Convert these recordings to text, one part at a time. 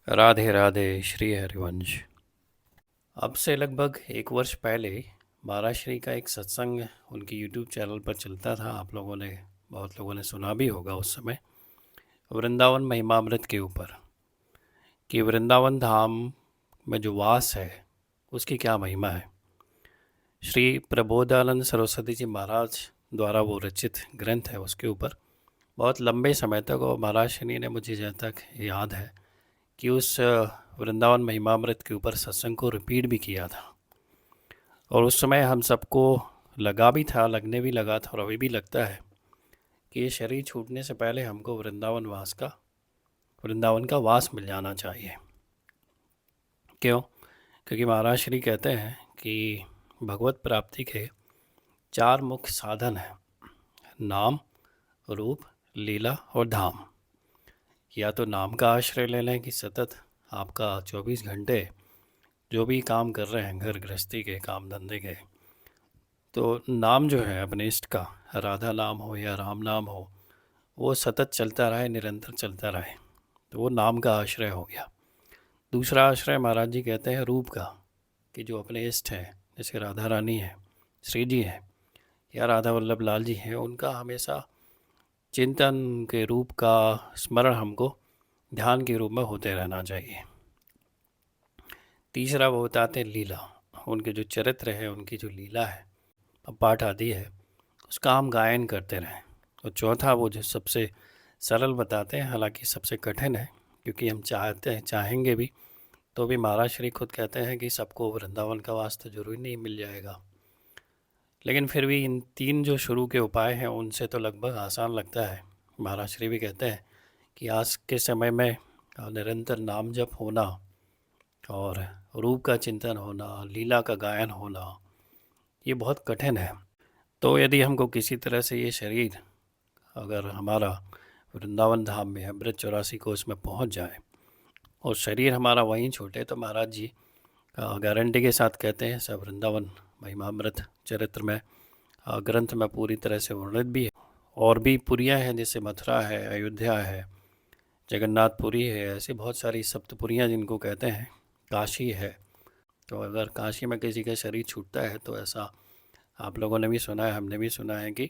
राधे राधे श्री हरिवंश। अब से लगभग एक वर्ष पहले महाराज का एक सत्संग उनकी यूट्यूब चैनल पर चलता था। आप लोगों ने बहुत लोगों ने सुना भी होगा उस समय, वृंदावन महिमामृत के ऊपर कि वृंदावन धाम में जो वास है उसकी क्या महिमा है। श्री प्रबोधानंद सरस्वती जी महाराज द्वारा वो रचित ग्रंथ है, उसके ऊपर बहुत लंबे समय तक, और महाराज श्री ने मुझे जहाँ तक याद है कि उस वृंदावन महिमामृत के ऊपर सत्संग को रिपीट भी किया था। और उस समय हम सबको लगा भी था, लगने भी लगा था, और अभी भी लगता है कि ये शरीर छूटने से पहले हमको वृंदावन का वास मिल जाना चाहिए। क्यों? क्योंकि महाराज श्री कहते हैं कि भगवत प्राप्ति के 4 मुख्य साधन हैं: नाम, रूप, लीला और धाम। या तो नाम का आश्रय ले लें कि सतत आपका 24 घंटे जो भी काम कर रहे हैं, घर गृहस्थी के काम धंधे के, तो नाम जो है अपने इष्ट का, राधा नाम हो या राम नाम हो, वो सतत चलता रहे, निरंतर चलता रहे, तो वो नाम का आश्रय हो गया। दूसरा आश्रय महाराज जी कहते हैं रूप का, कि जो अपने इष्ट हैं, जैसे राधा रानी है, श्री जी है, या राधा वल्लभ लाल जी हैं, उनका हमेशा चिंतन के रूप का स्मरण हमको ध्यान के रूप में होते रहना चाहिए। तीसरा वो बताते हैं लीला, उनके जो चरित्र है, उनकी जो लीला है, पाठ आदि है, उसका हम गायन करते रहें। और चौथा वो जो सबसे सरल बताते हैं, हालांकि सबसे कठिन है, क्योंकि हम चाहेंगे भी तो भी महाराज श्री खुद कहते हैं कि सबको वृंदावन का वास्ता जरूरी नहीं मिल जाएगा, लेकिन फिर भी इन 3 जो शुरू के उपाय हैं उनसे तो लगभग आसान लगता है। महाराज श्री भी कहते हैं कि आज के समय में निरंतर नाम जप होना और रूप का चिंतन होना, लीला का गायन होना, ये बहुत कठिन है। तो यदि हमको किसी तरह से ये शरीर अगर हमारा वृंदावन धाम में अमृत 84 कोष में पहुंच जाए और शरीर हमारा वहीं छूटे, तो महाराज जी गारंटी के साथ कहते हैं, सब वृंदावन महिमामृत चरित्र में ग्रंथ में पूरी तरह से वर्णित भी है। और भी पुरियाँ हैं, जैसे मथुरा है, अयोध्या है, जगन्नाथपुरी है, ऐसी बहुत सारी सप्तपुरियाँ जिनको कहते हैं, काशी है। तो अगर काशी में किसी का शरीर छूटता है तो ऐसा आप लोगों ने भी सुना है, हमने भी सुना है कि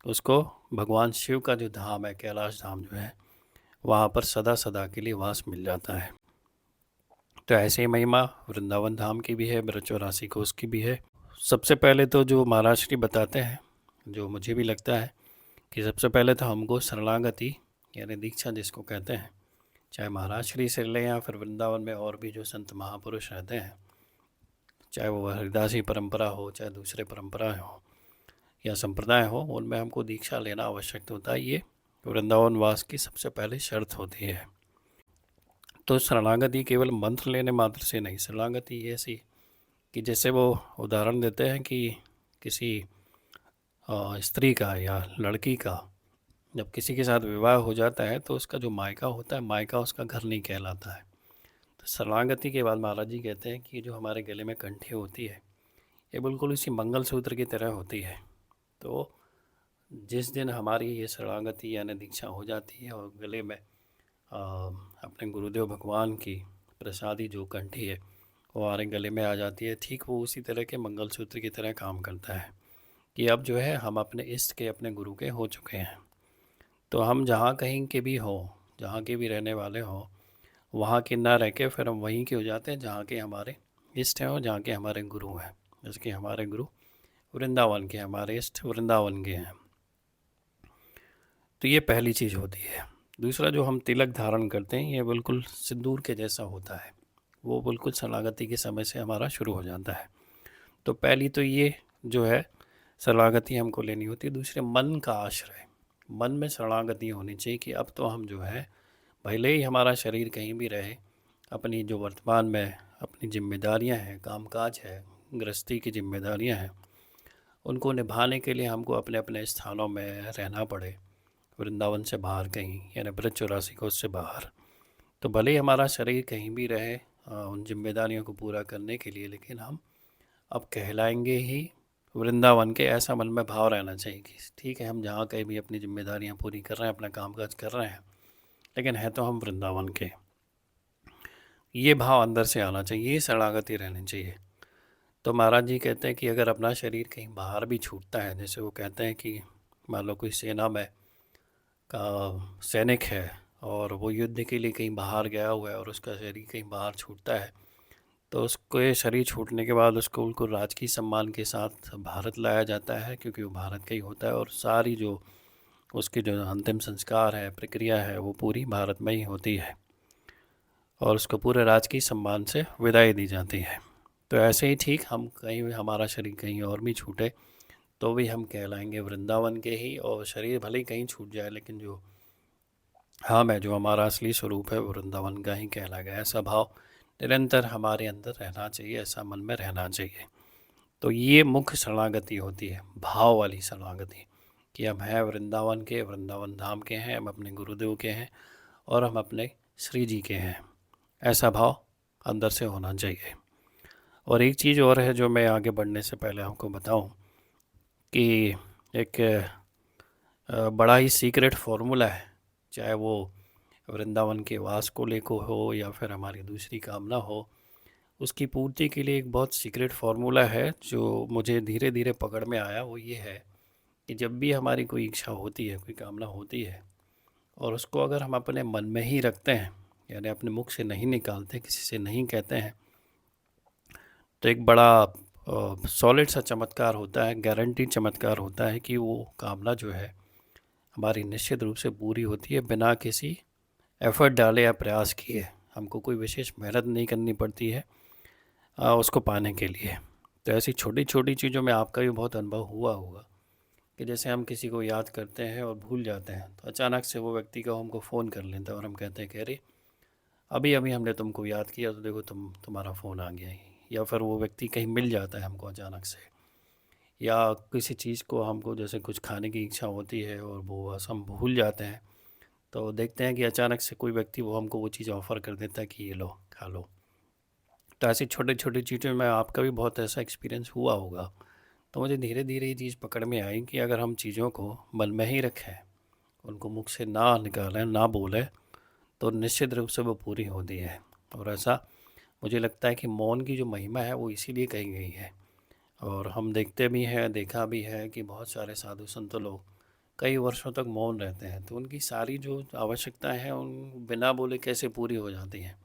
उसको भगवान शिव का जो धाम है, कैलाश धाम जो है, वहाँ पर सदा सदा के लिए वास मिल जाता है। तो ऐसे ही महिमा वृंदावन धाम की भी है, ब्रज 84 कोष की भी है। सबसे पहले तो जो महाराज श्री बताते हैं, जो मुझे भी लगता है कि सबसे पहले तो हमको शरणागति यानी दीक्षा जिसको कहते हैं, चाहे महाराज श्री से लें या फिर वृंदावन में और भी जो संत महापुरुष रहते हैं, चाहे वो हरिदासी परंपरा हो, चाहे दूसरे परंपरा हो या संप्रदाय हो, उनमें हमको दीक्षा लेना आवश्यक होता है। ये वृंदावन वास की सबसे पहले शर्त होती है। तो शरणागति केवल मंत्र लेने मात्र से नहीं, शरणागति ऐसी कि जैसे वो उदाहरण देते हैं कि किसी स्त्री का या लड़की का जब किसी के साथ विवाह हो जाता है तो उसका जो मायका होता है, मायका उसका घर नहीं कहलाता है। तो शरणागति के बाद महाराज जी कहते हैं कि जो हमारे गले में कंठी होती है, ये बिल्कुल इसी मंगलसूत्र की तरह होती है। तो जिस दिन हमारी ये शरणागति यानी दीक्षा हो जाती है और गले में अपने गुरुदेव भगवान की प्रसादी जो कंठी है वो हमारे गले में आ जाती है, ठीक वो उसी तरह के मंगलसूत्र की तरह काम करता है कि अब जो है हम अपने इष्ट के, अपने गुरु के हो चुके हैं। तो हम जहाँ कहीं के भी हो, जहाँ के भी रहने वाले हों, वहाँ के ना रह के फिर हम वहीं के हो जाते हैं जहाँ के हमारे इष्ट हैं और जहाँ के हमारे गुरु हैं। जैसे कि हमारे गुरु वृंदावन के, हमारे इष्ट वृंदावन के हैं। तो ये पहली चीज़ होती है। दूसरा जो हम तिलक धारण करते हैं, ये बिल्कुल सिंदूर के जैसा होता है, वो बिल्कुल शरणागति के समय से हमारा शुरू हो जाता है। तो पहली तो ये जो है शरणागति हमको लेनी होती है। दूसरे मन का आश्रय, मन में शरणागति होनी चाहिए कि अब तो हम जो है, भले ही हमारा शरीर कहीं भी रहे, अपनी जो वर्तमान में अपनी जिम्मेदारियां हैं, कामकाज है, गृहस्थी की जिम्मेदारियां हैं, उनको निभाने के लिए हमको अपने अपने स्थानों में रहना पड़े, वृंदावन से बाहर कहीं, यानी ब्रज 84 कोष से बाहर। तो भले ही हमारा शरीर कहीं भी रहे उन जिम्मेदारियों को पूरा करने के लिए, लेकिन हम अब कहलाएंगे ही वृंदावन के, ऐसा मन में भाव रहना चाहिए कि ठीक है, हम जहाँ कहीं भी अपनी जिम्मेदारियाँ पूरी कर रहे हैं, अपना कामकाज कर रहे हैं, लेकिन है तो हम वृंदावन के। ये भाव अंदर से आना चाहिए, ये शरणागति रहनी चाहिए। तो महाराज जी कहते हैं कि अगर अपना शरीर कहीं बाहर भी छूटता है, जैसे वो कहते हैं कि मान लो कोई सेना में का सैनिक है और वो युद्ध के लिए कहीं बाहर गया हुआ है और उसका शरीर कहीं बाहर छूटता है, तो उसको ये शरीर छूटने के बाद उसको बिल्कुल राजकीय सम्मान के साथ भारत लाया जाता है, क्योंकि वो भारत का ही होता है और सारी जो उसकी जो अंतिम संस्कार है, प्रक्रिया है, वो पूरी भारत में ही होती है और उसको पूरे राजकीय सम्मान से विदाई दी जाती है। तो ऐसे ही ठीक हम कहीं भी हमारा शरीर कहीं और भी छूटे तो भी हम कहलाएंगे वृंदावन के ही, और शरीर भले ही कहीं छूट जाए लेकिन जो हम है, जो हमारा असली स्वरूप है, वो वृंदावन का ही कहलाएगा। ऐसा भाव निरंतर हमारे अंदर रहना चाहिए, ऐसा मन में रहना चाहिए। तो ये मुख्य शरणागति होती है, भाव वाली शरणागति, कि हम हैं वृंदावन के, वृंदावन धाम के हैं, हम अपने गुरुदेव के हैं और हम अपने श्री जी के हैं। ऐसा भाव अंदर से होना चाहिए। और एक चीज़ और है जो मैं आगे बढ़ने से पहले आपको बताऊं कि एक बड़ा ही सीक्रेट फार्मूला है, चाहे वो वृंदावन के वास को लेकर हो या फिर हमारी दूसरी कामना हो, उसकी पूर्ति के लिए एक बहुत सीक्रेट फार्मूला है जो मुझे धीरे धीरे पकड़ में आया। वो ये है कि जब भी हमारी कोई इच्छा होती है, कोई कामना होती है, और उसको अगर हम अपने मन में ही रखते हैं, यानी अपने मुख से नहीं निकालते, किसी से नहीं कहते हैं, तो एक बड़ा सॉलिड सा चमत्कार होता है, गारंटीड चमत्कार होता है कि वो कामना जो है हमारी निश्चित रूप से पूरी होती है, बिना किसी एफर्ट डाले या प्रयास किए। हमको कोई विशेष मेहनत नहीं करनी पड़ती है उसको पाने के लिए। तो ऐसी छोटी छोटी चीज़ों में आपका भी बहुत अनुभव हुआ होगा कि जैसे हम किसी को याद करते हैं और भूल जाते हैं, तो अचानक से वो व्यक्ति का हमको फ़ोन कर लेता है और हम कहते हैं कि अरे अभी अभी हमने तुमको याद किया, तो देखो तुम्हारा फ़ोन आ गया ही। या फिर वो व्यक्ति कहीं मिल जाता है हमको अचानक से, या किसी चीज़ को हमको जैसे कुछ खाने की इच्छा होती है और वो बस हम भूल जाते हैं, तो देखते हैं कि अचानक से कोई व्यक्ति वो हमको वो चीज़ ऑफ़र कर देता है कि ये लो, खा लो। तो ऐसी छोटी छोटी चीज़ों में आपका भी बहुत ऐसा एक्सपीरियंस हुआ होगा। तो मुझे धीरे धीरे ये चीज़ पकड़ में आई कि अगर हम चीज़ों को मन में ही रखें, उनको मुख से ना निकालें, ना बोलें, तो निश्चित रूप से वो पूरी होती है। और ऐसा मुझे लगता है कि मौन की जो महिमा है वो इसीलिए कही गई है। और हम देखते भी हैं, देखा भी है कि बहुत सारे साधु संत लोग कई वर्षों तक मौन रहते हैं, तो उनकी सारी जो आवश्यकताएं हैं उन बिना बोले कैसे पूरी हो जाती हैं।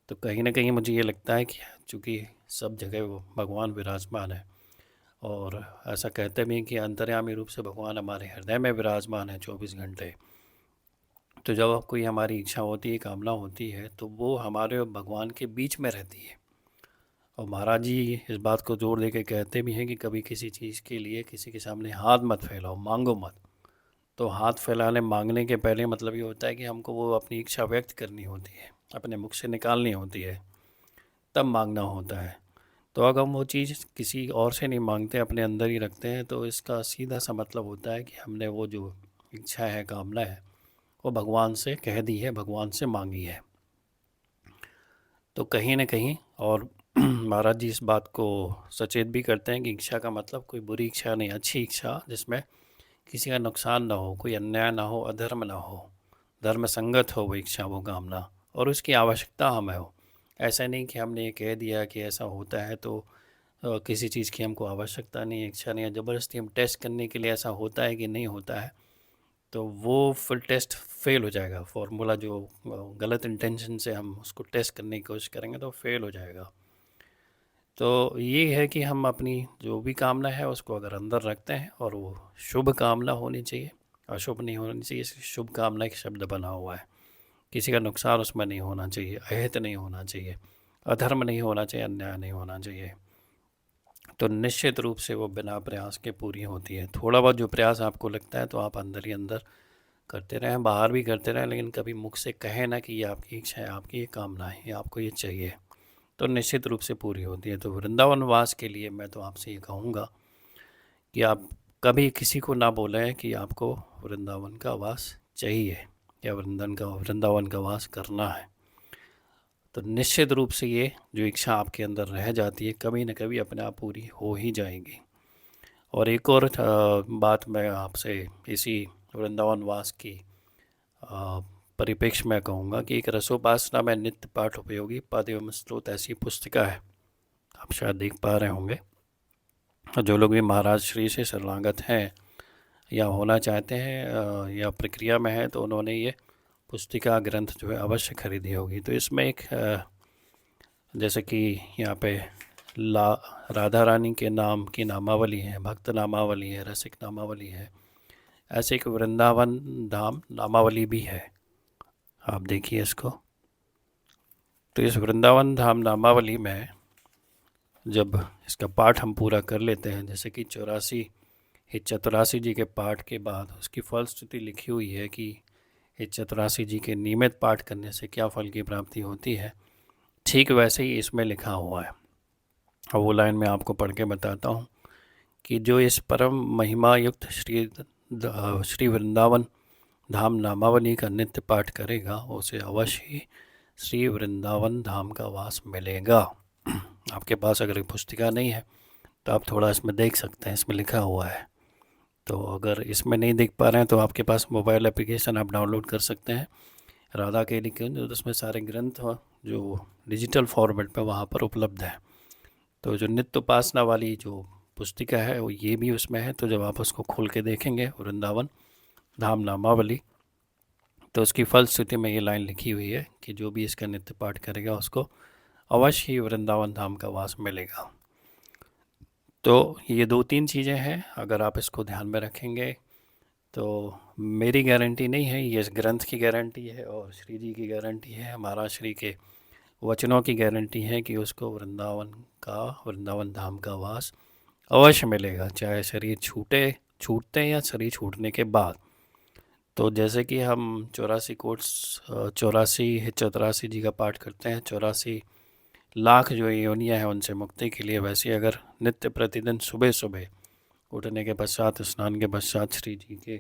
तो कहीं ना कहीं मुझे ये लगता है कि चूँकि सब जगह वो भगवान विराजमान है, और ऐसा कहते भी हैं कि अंतर्यामी रूप से भगवान हमारे हृदय में विराजमान है 24 घंटे। तो जब कोई हमारी इच्छा होती है, कामना होती है, तो वो हमारे और भगवान के बीच में रहती है। और महाराज जी इस बात को जोर दे के कहते भी हैं कि कभी किसी चीज़ के लिए किसी के सामने हाथ मत फैलाओ, मांगो मत। तो हाथ फैलाने मांगने के पहले मतलब ये होता है कि हमको वो अपनी इच्छा व्यक्त करनी होती है, अपने मुख से निकालनी होती है, तब मांगना होता है। तो अगर हम वो चीज़ किसी और से नहीं मांगते, अपने अंदर ही रखते हैं, तो इसका सीधा सा मतलब होता है कि हमने वो जो इच्छा है, कामना है, वो भगवान से कह दी है, भगवान से मांगी है। तो कहीं न कहीं और महाराज जी इस बात को सचेत भी करते हैं कि इच्छा का मतलब कोई बुरी इच्छा नहीं, अच्छी इच्छा जिसमें किसी का नुकसान ना हो, कोई अन्याय ना हो, अधर्म ना हो, धर्म संगत हो वो इच्छा, वो कामना, और उसकी आवश्यकता हमें हो। ऐसा नहीं कि हमने ये कह दिया कि ऐसा होता है तो किसी चीज़ की हमको आवश्यकता नहीं है, इच्छा नहीं है, ज़बरदस्ती हम टेस्ट करने के लिए ऐसा होता है कि नहीं होता है, तो वो फिर टेस्ट फेल हो जाएगा। फार्मूला जो गलत इंटेंशन से हम उसको टेस्ट करने की कोशिश करेंगे तो फेल हो जाएगा। तो ये है कि हम अपनी जो भी कामना है उसको अगर अंदर रखते हैं, और वो शुभ कामना होनी चाहिए, अशुभ नहीं होनी चाहिए। शुभ कामना एक शब्द बना हुआ है, किसी का नुकसान उसमें नहीं होना चाहिए, अहित नहीं होना चाहिए, अधर्म नहीं होना चाहिए, अन्याय नहीं होना चाहिए। तो निश्चित रूप से वो बिना प्रयास के पूरी होती है। थोड़ा बहुत जो प्रयास आपको लगता है तो आप अंदर ही अंदर करते रहें, बाहर भी करते रहें, लेकिन कभी मुख से कहें ना कि ये आपकी इच्छा है, आपकी ये कामना है, ये आपको ये चाहिए, तो निश्चित रूप से पूरी होती है। तो वृंदावन वास के लिए मैं तो आपसे ये कहूँगा कि आप कभी किसी को ना बोलें कि आपको वृंदावन का वास चाहिए या वृंदावन का वास करना है। तो निश्चित रूप से ये जो इच्छा आपके अंदर रह जाती है, कभी न कभी अपने आप पूरी हो ही जाएगी। और एक और बात मैं आपसे इसी वृंदावन वास की परिप्रेक्ष्य में कहूँगा कि एक रसोपासना में नित्य पाठ उपयोगी पद एवं स्रोत ऐसी पुस्तिका है, आप शायद देख पा रहे होंगे। जो लोग भी महाराज श्री से शरणागत हैं या होना चाहते हैं या प्रक्रिया में है, तो उन्होंने ये पुस्तिका ग्रंथ जो है अवश्य खरीदी होगी। तो इसमें एक जैसे कि यहाँ पे राधा रानी के नाम की नामावली है, भक्त नामावली है, रसिक नामावली है, ऐसे एक वृंदावन धाम नामावली भी है। आप देखिए इसको। तो इस वृंदावन धाम नामावली में जब इसका पाठ हम पूरा कर लेते हैं, जैसे कि 84 जी के पाठ के बाद उसकी फलश्रुति लिखी हुई है कि 84 जी के नियमित पाठ करने से क्या फल की प्राप्ति होती है, ठीक वैसे ही इसमें लिखा हुआ है। और वो लाइन मैं आपको पढ़ के बताता हूँ कि जो इस परम महिमा युक्त श्री वृंदावन धाम नामावली का नित्य पाठ करेगा उसे अवश्य ही श्री वृंदावन धाम का वास मिलेगा। आपके पास अगर पुस्तिका नहीं है तो आप थोड़ा इसमें देख सकते हैं, इसमें लिखा हुआ है। तो अगर इसमें नहीं देख पा रहे हैं तो आपके पास मोबाइल एप्लीकेशन आप डाउनलोड कर सकते हैं, राधा के लिखे, तो उसमें सारे ग्रंथ जो डिजिटल फॉर्मेट पे वहाँ पर उपलब्ध है। तो जो नित्य उपासना वाली जो पुस्तिका है वो ये भी उसमें है। तो जब आप उसको खोल के देखेंगे वृंदावन धाम नामावली, तो उसकी फलश्रुति में ये लाइन लिखी हुई है कि जो भी इसका नित्य पाठ करेगा उसको अवश्य ही वृंदावन धाम का वास मिलेगा। तो ये 2-3 चीज़ें हैं, अगर आप इसको ध्यान में रखेंगे तो मेरी गारंटी नहीं है, ये इस ग्रंथ की गारंटी है और श्री जी की गारंटी है, हमारा श्री के वचनों की गारंटी है कि उसको वृंदावन धाम का वास अवश्य मिलेगा, चाहे शरीर छूटते या शरीर छूटने के बाद। तो जैसे कि हम 84 जी का पाठ करते हैं, 84 लाख जो योनियाँ हैं उनसे मुक्ति के लिए, वैसे अगर नित्य प्रतिदिन सुबह सुबह उठने के पश्चात, स्नान के पश्चात श्री जी के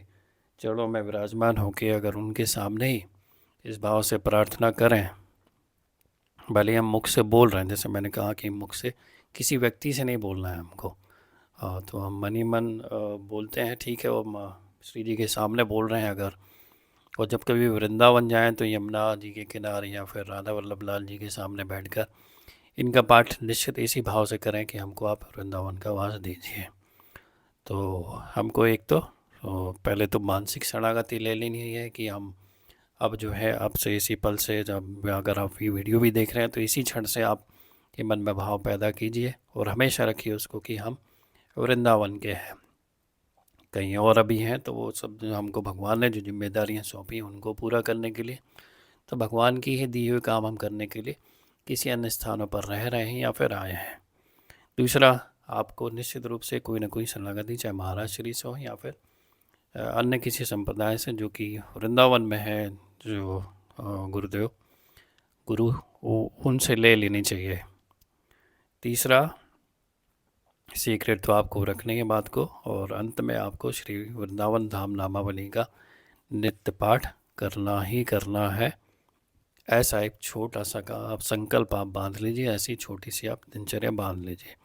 चरणों में विराजमान होकर अगर उनके सामने ही इस भाव से प्रार्थना करें, भले हम मुख से बोल रहे हैं, जैसे मैंने कहा कि मुख से किसी व्यक्ति से नहीं बोलना है हमको, तो हम मन ही मन बोलते हैं, ठीक है, वो श्री जी के सामने बोल रहे हैं अगर, और जब कभी वृंदावन जाएं तो यमुना जी के किनारे या फिर राधा वल्लभ लाल जी के सामने बैठकर इनका पाठ निश्चित इसी भाव से करें कि हमको आप वृंदावन का वास दीजिए। तो हमको एक तो पहले तो मानसिक शरणागति ले लेनी है कि हम अब जो है आपसे इसी पल से, जब अगर आप ये वीडियो भी देख रहे हैं तो इसी क्षण से आप के मन में भाव पैदा कीजिए और हमेशा रखिए उसको कि हम वृंदावन के हैं, कहीं और अभी हैं तो वो सब जो हमको भगवान ने जो जिम्मेदारियां सौंपी उनको पूरा करने के लिए, तो भगवान की ही दी हुई काम हम करने के लिए किसी अन्य स्थानों पर रह रहे हैं या फिर आए हैं। दूसरा, आपको निश्चित रूप से कोई ना कोई शरणागति, चाहे महाराज श्री से हो या फिर अन्य किसी संप्रदाय से जो कि वृंदावन में है, जो गुरु उनसे ले लेनी चाहिए। तीसरा, सीक्रेट तो आपको रखने के बाद को, और अंत में आपको श्री वृंदावन धाम नामावली का नित्य पाठ करना ही करना है। ऐसा एक छोटा सा का आप संकल्प आप बांध लीजिए, ऐसी छोटी सी आप दिनचर्या बांध लीजिए,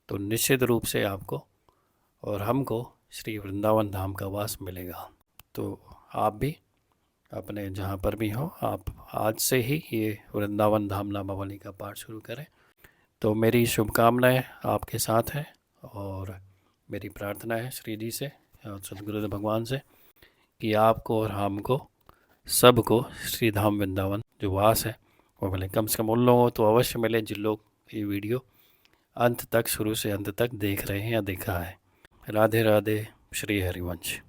तो निश्चित रूप से आपको और हमको श्री वृंदावन धाम का वास मिलेगा। तो आप भी अपने जहाँ पर भी हो, आप आज से ही ये वृंदावन धाम नामावली का पाठ शुरू करें। तो मेरी शुभकामनाएं आपके साथ है और मेरी प्रार्थना है श्री जी से और सदगुरुदेव भगवान से कि आपको और हमको सबको श्री धाम वृंदावन जो वास है वो मिले। कम से कम उन लोगों तो अवश्य मिले जिन लोग ये वीडियो अंत तक, शुरू से अंत तक देख रहे हैं या देखा है। राधे राधे, श्री हरिवंश।